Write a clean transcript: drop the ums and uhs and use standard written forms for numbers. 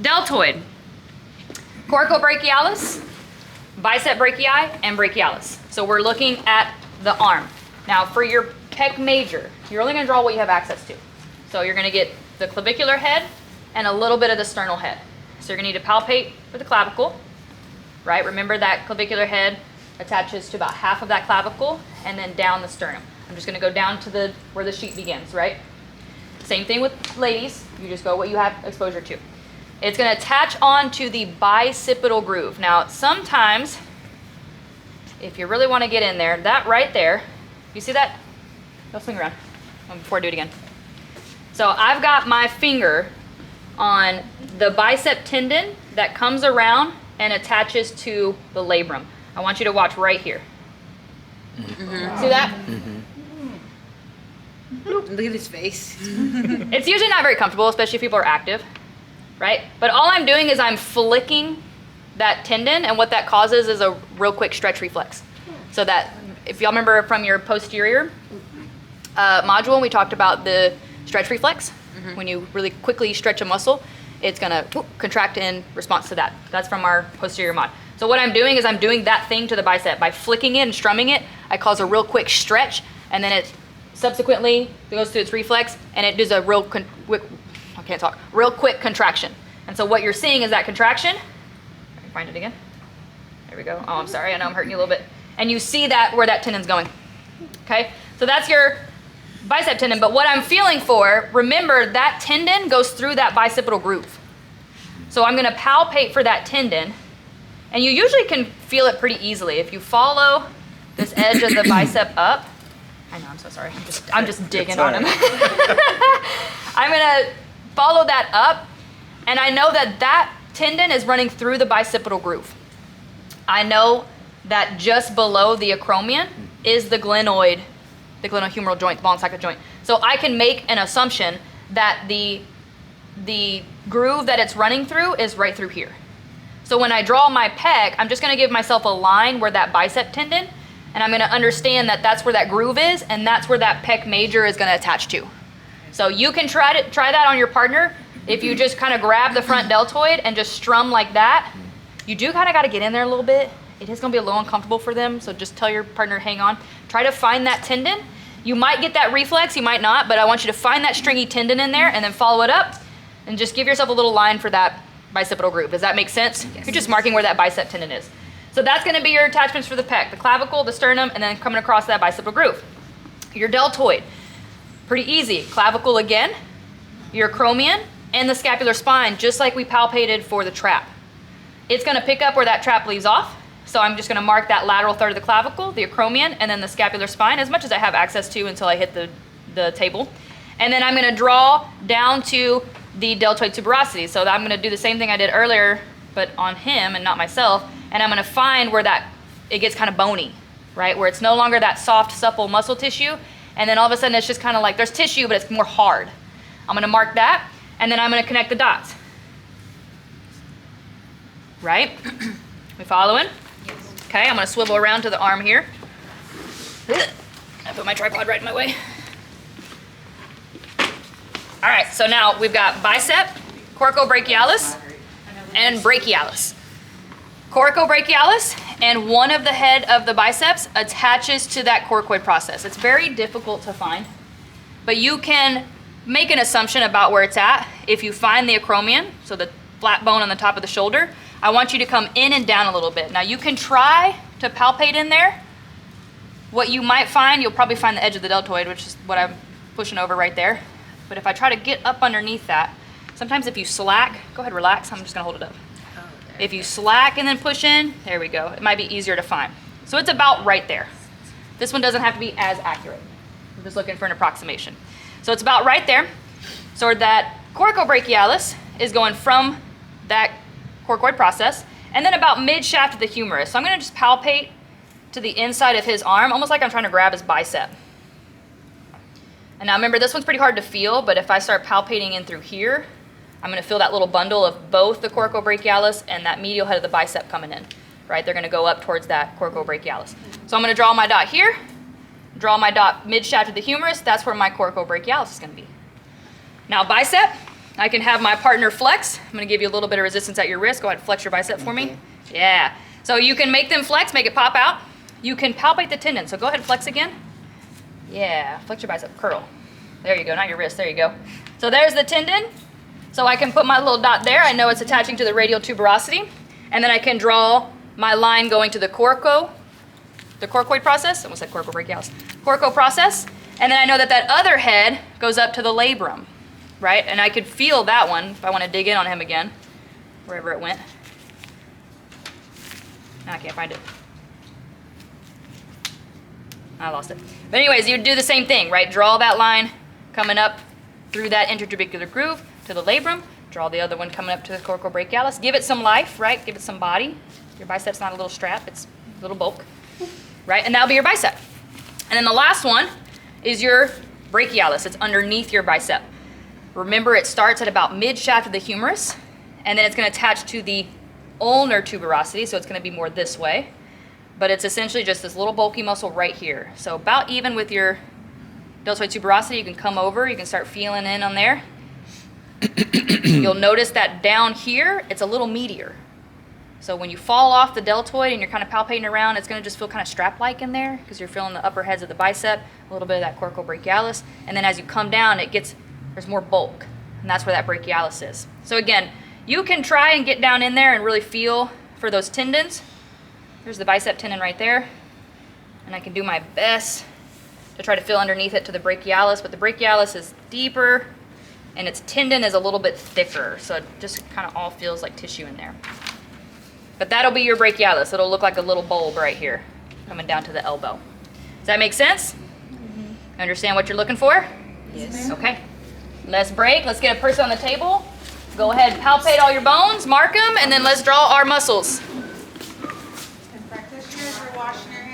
deltoid, coracobrachialis, bicep brachii, and brachialis. So we're looking at the arm. Now for your pec major, you're only going to draw what you have access to. So you're going to get the clavicular head and a little bit of the sternal head. So you're going to need to palpate for the clavicle, right? Remember that clavicular head attaches to about half of that clavicle and then down the sternum. I'm just going to go down to where the sheet begins, right? Same thing with ladies. You just go what you have exposure to. It's going to attach onto the bicipital groove. Now, sometimes, if you really want to get in there, that right there, you see that? Go swing around before I do it again. So I've got my finger on the bicep tendon that comes around and attaches to the labrum. I want you to watch right here. Mm-hmm. See that? Mm-hmm. Look at his face. It's usually not very comfortable, especially if people are active, right? But all I'm doing is I'm flicking that tendon, and what that causes is a real quick stretch reflex. So that, if y'all remember from your posterior module, we talked about the stretch reflex. Mm-hmm. When you really quickly stretch a muscle, it's gonna contract in response to that. That's from our posterior mod. So what I'm doing is I'm doing that thing to the bicep. By flicking it and strumming it, I cause a real quick stretch, and then it subsequently goes through its reflex, and it does a real quick contraction. And so what you're seeing is that contraction. I can find it again. There we go. Oh, I'm sorry. I know I'm hurting you a little bit. And you see that where that tendon's going. Okay? So that's your bicep tendon. But what I'm feeling for, remember that tendon goes through that bicipital groove. So I'm going to palpate for that tendon. And you usually can feel it pretty easily. If you follow this edge of the bicep up, I know, I'm so sorry. I'm just digging on him. I'm gonna follow that up, and I know that that tendon is running through the bicipital groove. I know that just below the acromion is the glenoid, the glenohumeral joint, the ball and socket joint. So I can make an assumption that the groove that it's running through is right through here. So when I draw my pec, I'm just gonna give myself a line where that bicep tendon, and I'm gonna understand that that's where that groove is, and that's where that pec major is gonna attach to. So you can try that on your partner. If you just kind of grab the front deltoid and just strum like that, you do kind of gotta get in there a little bit. It is gonna be a little uncomfortable for them, so just tell your partner, hang on. Try to find that tendon. You might get that reflex, you might not, but I want you to find that stringy tendon in there and then follow it up, and just give yourself a little line for that bicipital groove. Does that make sense? Yes. You're just marking where that bicep tendon is. So that's going to be your attachments for the pec, the clavicle, the sternum, and then coming across that bicipital groove. Your deltoid, pretty easy. Clavicle again, your acromion, and the scapular spine, just like we palpated for the trap. It's going to pick up where that trap leaves off. So I'm just going to mark that lateral third of the clavicle, the acromion, and then the scapular spine, as much as I have access to until I hit the table. And then I'm going to draw down to the deltoid tuberosity. So I'm going to do the same thing I did earlier, but on him and not myself. And I'm going to find where it gets kind of bony, right? Where it's no longer that soft, supple muscle tissue. And then all of a sudden it's just kind of like there's tissue, but it's more hard. I'm going to mark that, and then I'm going to connect the dots. Right? We following? Yes. Okay, I'm going to swivel around to the arm here. I put my tripod right in my way. All right, so now we've got bicep, coracobrachialis, and brachialis. Coracobrachialis and one of the head of the biceps attaches to that coracoid process. It's very difficult to find, but you can make an assumption about where it's at. If you find the acromion, so the flat bone on the top of the shoulder, I want you to come in and down a little bit. Now you can try to palpate in there. What you might find, you'll probably find the edge of the deltoid, which is what I'm pushing over right there. But if I try to get up underneath that, sometimes if you slack, go ahead, relax, I'm just gonna hold it up. If you slack and then push in, there we go. It might be easier to find. So it's about right there. This one doesn't have to be as accurate. I'm just looking for an approximation. So it's about right there. So that coracobrachialis is going from that coracoid process, and then about mid-shaft of the humerus. So I'm gonna just palpate to the inside of his arm, almost like I'm trying to grab his bicep. And now remember, this one's pretty hard to feel, but if I start palpating in through here, I'm going to feel that little bundle of both the coracobrachialis and that medial head of the bicep coming in, right? They're going to go up towards that coracobrachialis. So I'm going to draw my dot here, draw my dot mid-shaft of the humerus. That's where my coracobrachialis is going to be. Now bicep, I can have my partner flex. I'm gonna give you a little bit of resistance at your wrist. Go ahead and flex your bicep for me. Yeah. So you can make them flex, make it pop out. You can palpate the tendon. So go ahead and flex again. Yeah, flex your bicep, curl. There you go, not your wrist, there you go. So there's the tendon. So I can put my little dot there. I know it's attaching to the radial tuberosity. And then I can draw my line going to the coracoid process. I almost said coracobrachialis. Coraco process. And then I know that that other head goes up to the labrum, right? And I could feel that one if I want to dig in on him again, wherever it went. Now I can't find it. I lost it. But anyways, you would do the same thing, right? Draw that line coming up through that intertubercular groove to the labrum. Draw the other one coming up to the coracobrachialis. Give it some life, right? Give it some body. Your bicep's not a little strap, it's a little bulk, right? And that'll be your bicep. And then the last one is your brachialis. It's underneath your bicep. Remember, it starts at about mid-shaft of the humerus, and then it's going to attach to the ulnar tuberosity, so it's going to be more this way. But it's essentially just this little bulky muscle right here. So about even with your deltoid tuberosity, you can come over, you can start feeling in on there. You'll notice that down here, it's a little meatier. So when you fall off the deltoid and you're kind of palpating around, it's going to just feel kind of strap-like in there because you're feeling the upper heads of the bicep, a little bit of that coracobrachialis. And then as you come down, there's more bulk, and that's where that brachialis is. So again, you can try and get down in there and really feel for those tendons. There's the bicep tendon right there. And I can do my best to try to feel underneath it to the brachialis, but the brachialis is deeper and its tendon is a little bit thicker. So it just kind of all feels like tissue in there. But that'll be your brachialis. It'll look like a little bulb right here coming down to the elbow. Does that make sense? Mm-hmm. Understand what you're looking for? Yes. Okay. Let's break. Let's get a person on the table. Go ahead and palpate all your bones, mark them, and then let's draw our muscles. And practitioners are washing your hands.